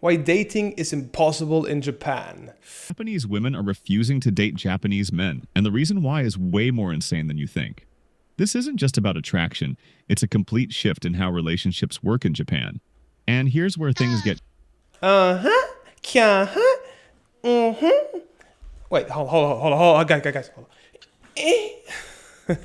Why dating is impossible in Japan. Japanese women are refusing to date Japanese men, and the reason why is way more insane than you think. This isn't just about attraction, it's a complete shift in how relationships work in Japan. And here's where things get Wait, hold on, guys, hold on.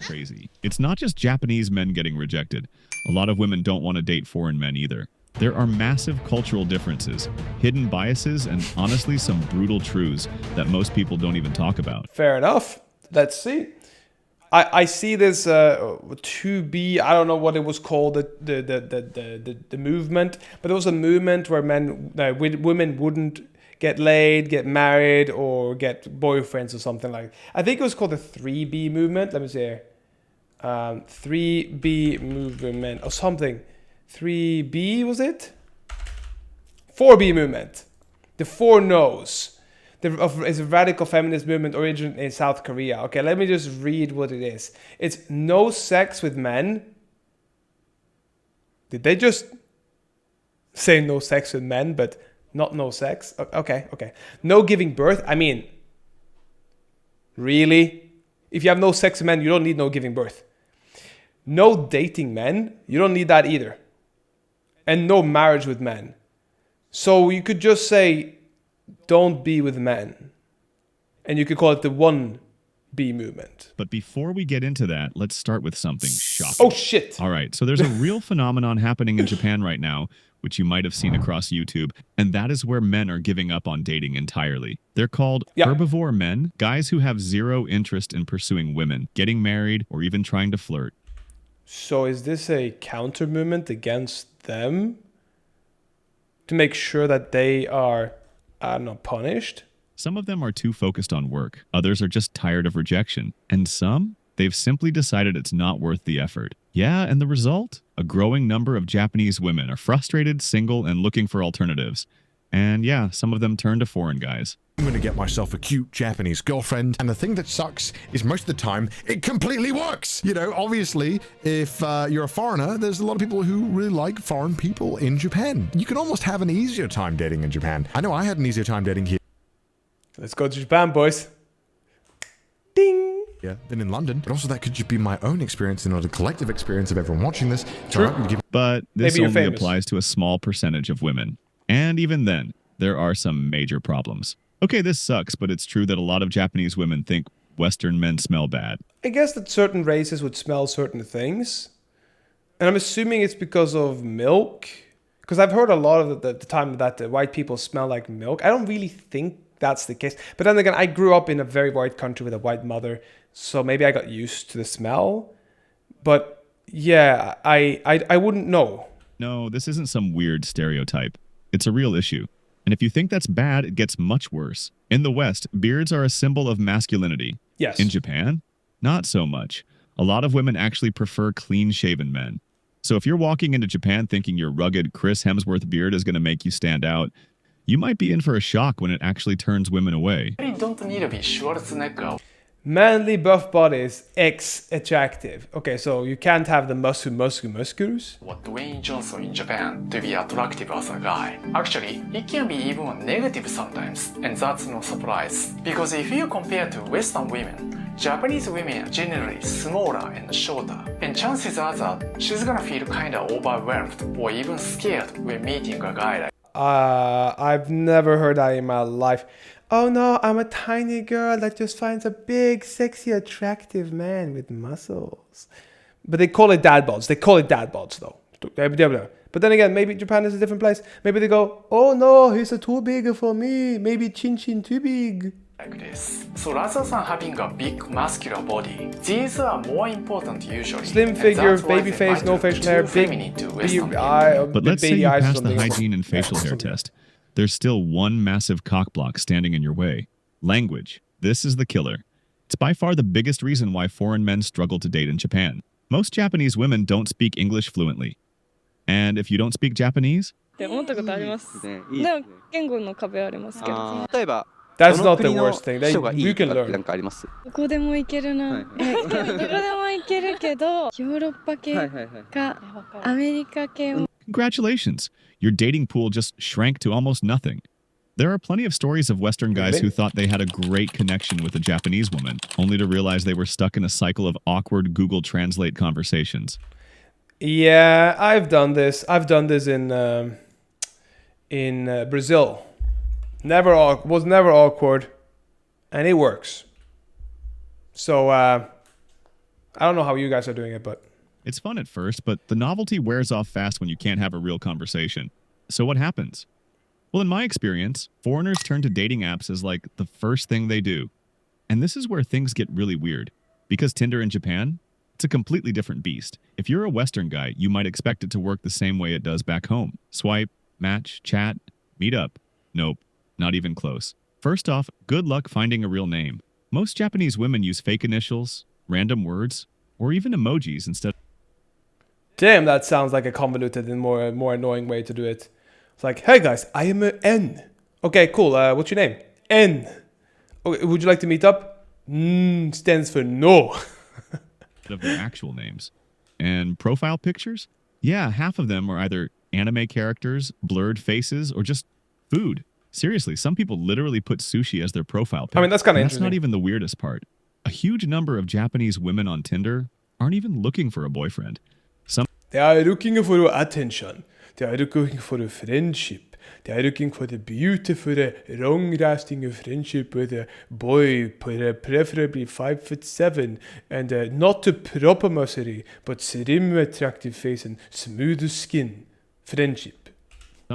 crazy. It's not just Japanese men getting rejected. A lot of women don't want to date foreign men either. There are massive cultural differences, hidden biases, and honestly some brutal truths that most people don't even talk about. Fair enough. Let's see. I see this 2B. I don't know what it was called, the movement, but there was a movement where women wouldn't get laid, get married, or get boyfriends or something like that. I think it was called the 3B movement. Let me see here. 3B movement or something. 3B was it? 4B movement. The 4 no's. It's a radical feminist movement originated in South Korea. Okay, let me just read what it is. It's no sex with men. Did they just say no sex with men, but not no sex? Okay. No giving birth. I mean, really? If you have no sex with men, you don't need no giving birth. No dating men. You don't need that either. And no marriage with men. So you could just say, don't be with men. And you could call it the 1B movement. But before we get into that, let's start with something shocking. Oh, shit. All right, so there's a real phenomenon happening in Japan right now, which you might have seen across YouTube, and that is where men are giving up on dating entirely. They're called herbivore men, guys who have zero interest in pursuing women, getting married, or even trying to flirt. So is this a counter movement against them? To make sure that they are, not punished? Some of them are too focused on work. Others are just tired of rejection. And some, they've simply decided it's not worth the effort. Yeah, and the result? A growing number of Japanese women are frustrated, single, and looking for alternatives. And yeah, some of them turn to foreign guys. I'm gonna get myself a cute Japanese girlfriend, and the thing that sucks is most of the time it completely works. You know, obviously, if you're a foreigner, there's a lot of people who really like foreign people in Japan. You can almost have an easier time dating in Japan. I know I had an easier time dating here. Let's go to Japan, boys. Ding! Yeah, than in London. But also that could just be my own experience and not a collective experience of everyone watching this. True. But this Maybe you're only famous. applies to a small percentage of women. And even then, there are some major problems. Okay, this sucks, but it's true that a lot of Japanese women think Western men smell bad. I guess that certain races would smell certain things. And I'm assuming it's because of milk. Because I've heard a lot of the time that the white people smell like milk. I don't really think that's the case. But then again, I grew up in a very white country with a white mother. So maybe I got used to the smell. But yeah, I wouldn't know. No, this isn't some weird stereotype. It's a real issue. And if you think that's bad, it gets much worse. In the West, beards are a symbol of masculinity. Yes. In Japan, not so much. A lot of women actually prefer clean-shaven men. So if you're walking into Japan thinking your rugged Chris Hemsworth beard is going to make you stand out, you might be in for a shock when it actually turns women away. You don't need to be Schwarzenegger. Manly buff bodies, X attractive. Okay, so you can't have the musculus. Or Dwayne Johnson in Japan to be attractive as a guy. Actually, it can be even negative sometimes, and that's no surprise. Because if you compare to Western women, Japanese women are generally smaller and shorter, and chances are that she's gonna feel kinda overwhelmed or even scared when meeting a guy like I've never heard that in my life. Oh no, I'm a tiny girl that just finds a big, sexy, attractive man with muscles. But they call it dad bods. They call it dad bods though. But then again, maybe Japan is a different place. Maybe they go, oh no, he's too big for me. Maybe chin chin too big. this. So rather than having a big muscular body, these are more important usually. Slim figure, baby face, no facial hair, big eye, But let's say baby you eyes or pass the something. hygiene and facial hair test. There's still one massive cock block standing in your way. Language. This is the killer. It's by far the biggest reason why foreign men struggle to date in Japan. Most Japanese women don't speak English fluently. And if you don't speak Japanese, って思ったことあります。でも言語の壁はありますけど。例えば That's どの not the 国の worst thing. 人がい You いと can かってな learn. んかあります？どこでも行けるな。どこでも行けるけど、ヨーロッパ系はいはいはい。かアメリカ系も Congratulations, your dating pool just shrank to almost nothing. There are plenty of stories of Western guys Really? who thought they had a great connection with a Japanese woman, only to realize they were stuck in a cycle of awkward Google Translate conversations. Yeah, I've done this. I've done this in Brazil. Was never awkward, and it works. So I don't know how you guys are doing it, but It's fun at first, but the novelty wears off fast when you can't have a real conversation. So what happens? Well, in my experience, foreigners turn to dating apps as like the first thing they do. And this is where things get really weird. Because Tinder in Japan, it's a completely different beast. If you're a Western guy, you might expect it to work the same way it does back home. Swipe, match, chat, meet up. Nope, not even close. First off, good luck finding a real name. Most Japanese women use fake initials, random words, or even emojis instead. damn, that sounds like a convoluted and more annoying way to do it. It's like, hey guys, I am a N. Okay, cool. What's your name? N. Okay, would you like to meet up? Stands for no. Of their actual names. And profile pictures? Yeah, half of them are either anime characters, blurred faces, or just food. Seriously, some people literally put sushi as their profile pic. I mean, that's kind of And that's interesting. not even the weirdest part. A huge number of Japanese women on Tinder aren't even looking for a boyfriend. Some They are looking for attention. They are looking for a friendship. They are looking for the beautiful, long-lasting friendship with a boy, preferably 5'7", and not a proper muscle, but slim, attractive face and smooth skin. Friendship.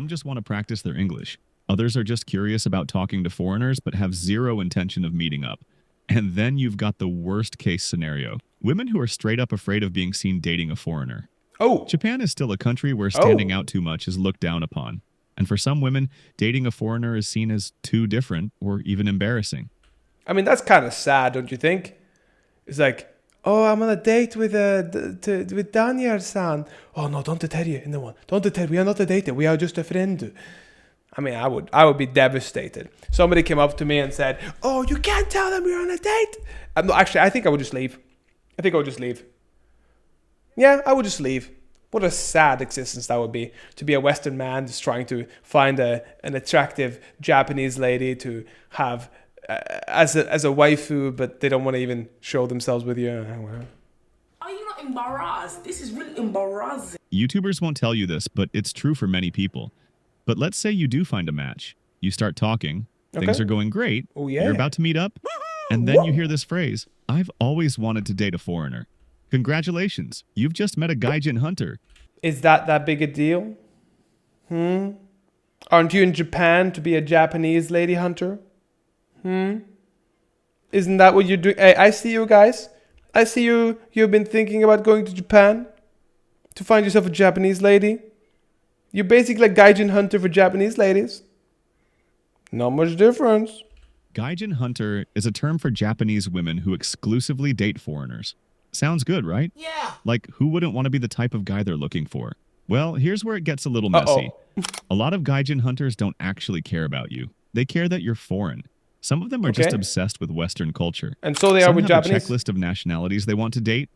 just want to practice their English. Others are just curious about talking to foreigners but have zero intention of meeting up. And then you've got the worst case scenario. Women who are straight up afraid of being seen dating a foreigner. Oh, Japan is still a country where standing out too much is looked down upon. And for some women, dating a foreigner is seen as too different or even embarrassing. I mean, that's kind of sad, don't you think? It's like, oh, I'm on a date with Daniel-san. Oh no, don't tell you, no one. Don't tell. We are not a date. We are just a friend. I mean, I would be devastated. Somebody came up to me and said, "Oh, you can't tell them we're on a date." No, actually, I think I would just leave. Yeah, I would just leave. What a sad existence that would be, to be a Western man just trying to find an attractive Japanese lady to have as a waifu, but they don't want to even show themselves with you. Are you not embarrassed? This is really embarrassing. YouTubers won't tell you this, but it's true for many people. But let's say you do find a match. You start talking. Things Okay. are going great. Oh, yeah. You're about to meet up. And then you hear this phrase, "I've always wanted to date a foreigner." Congratulations. You've just met a gaijin hunter. Is that big a deal? Aren't you in Japan to be a Japanese lady hunter? Isn't that what you're doing? Hey, I see you guys. I see you. You've been thinking about going to Japan to find yourself a Japanese lady. You're basically a gaijin hunter for Japanese ladies. Not much difference. Gaijin hunter is a term for Japanese women who exclusively date foreigners. Sounds good, right? Yeah. Like, who wouldn't want to be the type of guy they're looking for? Well, here's where it gets a little messy. A lot of gaijin hunters don't actually care about you. They care that you're foreign. Some of them are just Okay. obsessed with Western culture. And so they are Some with have Japanese. a checklist of nationalities they want to date.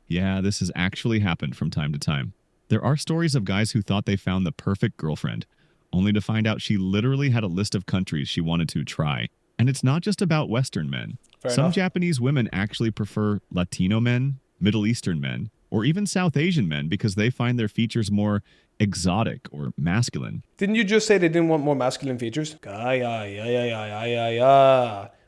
Yeah, this has actually happened from time to time. There are stories of guys who thought they found the perfect girlfriend, only to find out she literally had a list of countries she wanted to try. And it's not just about Western men. Fair Some enough. Japanese women actually prefer Latino men, Middle Eastern men, or even South Asian men because they find their features more exotic or masculine. Didn't you just say they didn't want more masculine features?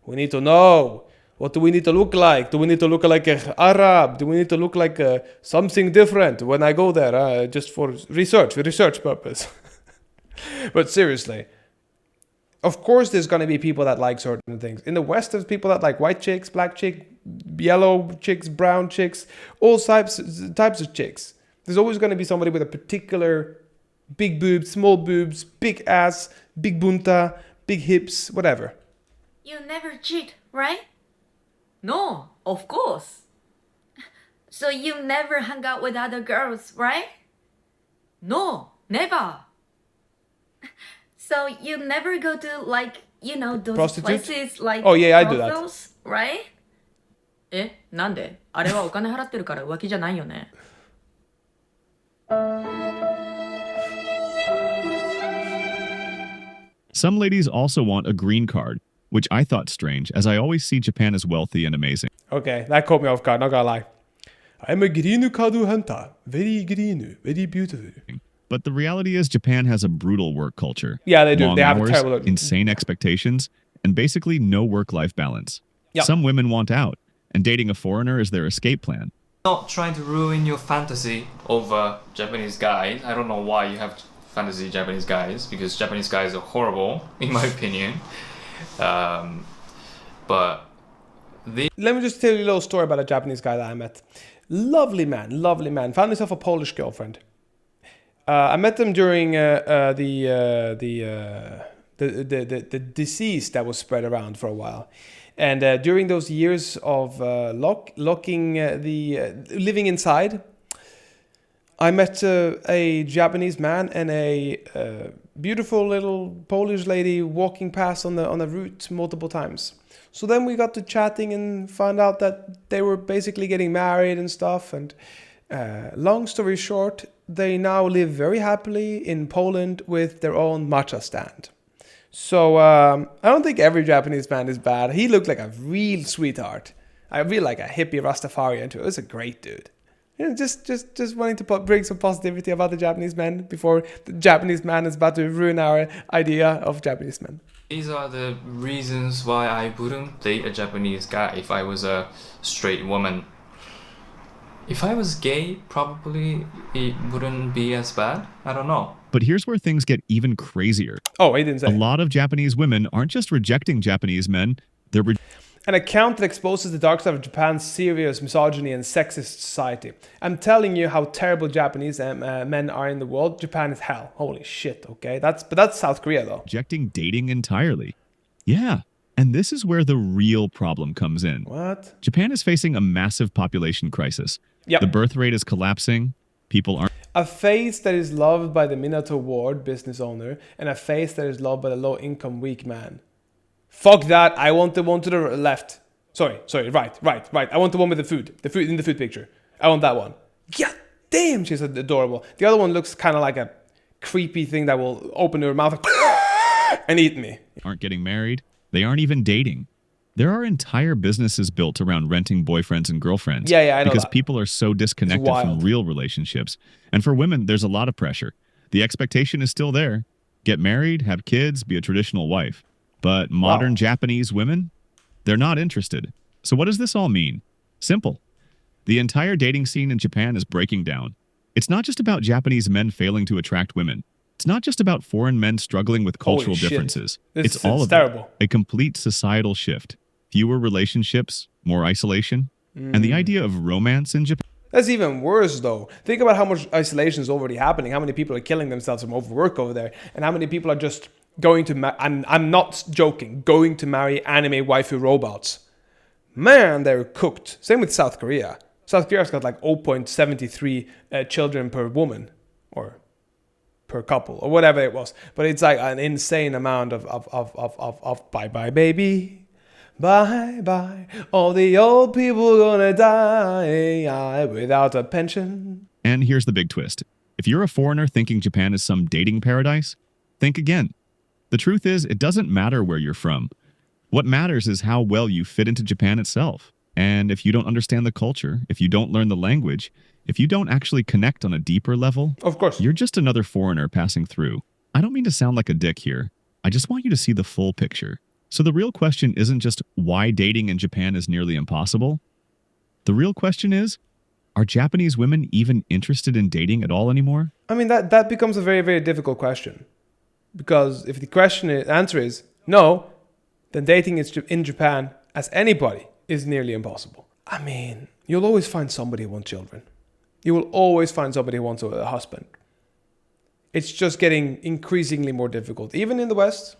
We need to know. What do we need to look like? Do we need to look like an Arab? Do we need to look like something different when I go there? Just for research purpose. But seriously, of course there's going to be people that like certain things. In the West, there's people that like white chicks, black chick, yellow chicks, brown chicks, all types of chicks. There's always going to be somebody with a particular big boobs, small boobs, big ass, big bunta, big hips, whatever. You never cheat, right? No, of course. So you never hung out with other girls, right? No, never. So you never go to those Prostitutes? places like Oh, yeah, I do that. brothels, right? なんで？あれはお金払ってるから浮気じゃないよね。Some ladies also want a green card, which I thought strange, as I always see Japan as wealthy and amazing. Okay, that caught me off guard, not gonna lie. I'm a green kadu hanta. Very green, very beautiful. But the reality is Japan has a brutal work culture. Yeah, they do. Long They have a hours, terrible... insane expectations, and basically no work-life balance. Yep. Some women want out, and dating a foreigner is their escape plan. Not trying to ruin your fantasy over Japanese guys. I don't know why you have fantasy Japanese guys, because Japanese guys are horrible, in my opinion. But Let me just tell you a little story about a Japanese guy that I met. Lovely man. Found himself a Polish girlfriend. I met them during the disease that was spread around for a while, and during those years of living inside, I met a Japanese man and a beautiful little Polish lady walking past on the route multiple times. So then we got to chatting and found out that they were basically getting married and stuff. And long story short, they now live very happily in Poland with their own matcha stand. So I don't think every Japanese man is bad. He looked like a real sweetheart. I really like a hippie Rastafarian too. It was a great dude. You know, just wanting to bring some positivity about the Japanese men before the Japanese man is about to ruin our idea of Japanese men. these are the reasons why I wouldn't date a Japanese guy if I was a straight woman. If I was gay, probably it wouldn't be as bad. I don't know. But here's where things get even crazier. Oh, he didn't say. A lot of Japanese women aren't just rejecting Japanese men, they're An account that exposes the dark side of Japan's serious misogyny and sexist society. I'm telling you how terrible Japanese men are in the world. Japan is hell. Holy shit, okay? That's South Korea, though. rejecting dating entirely. Yeah, and this is where the real problem comes in. What? Japan is facing a massive population crisis. Yep. The birth rate is collapsing. People aren't A face that is loved by the Minato Ward business owner, and a face that is loved by the low-income weak man. Fuck that. I want the one to the left. Sorry. Right. I want the one with the food in the food picture. I want that one. Yeah, damn, she's adorable. The other one looks kind of like a creepy thing that will open her mouth and eat me. aren't getting married. They aren't even dating. There are entire businesses built around renting boyfriends and girlfriends. Yeah, I know because that. people are so disconnected from wild. real relationships. And for women, there's a lot of pressure. The expectation is still there. Get married, have kids, be a traditional wife. But modern Japanese women, they're not interested. So what does this all mean? Simple. The entire dating scene in Japan is breaking down. It's not just about Japanese men failing to attract women. It's not just about foreign men struggling with cultural Holy shit. differences. It's It's all of terrible. it. A complete societal shift. Fewer relationships, more isolation, and the idea of romance in Japan. That's even worse, though. Think about how much isolation is already happening. How many people are killing themselves from overwork over there, and how many people are just going to. I'm not joking. Going to marry anime waifu robots. Man, they're cooked. Same with South Korea. South Korea's got like 0.73 children per woman, or per couple, or whatever it was. But it's like an insane amount of bye bye baby. Bye bye, all the old people gonna die without a pension. And here's the big twist. If you're a foreigner thinking Japan is some dating paradise, think again. The truth is, it doesn't matter where you're from. What matters is how well you fit into Japan itself. And if you don't understand the culture, if you don't learn the language, if you don't actually connect on a deeper level, Of course. you're just another foreigner passing through. I don't mean to sound like a dick here. I just want you to see the full picture. So the real question isn't just why dating in Japan is nearly impossible. The real question is, are Japanese women even interested in dating at all anymore? I mean, that becomes a very, very difficult question. Because if the answer is no, then dating in Japan as anybody is nearly impossible. I mean, you'll always find somebody who wants children. You will always find somebody who wants a husband. It's just getting increasingly more difficult. Even in the West,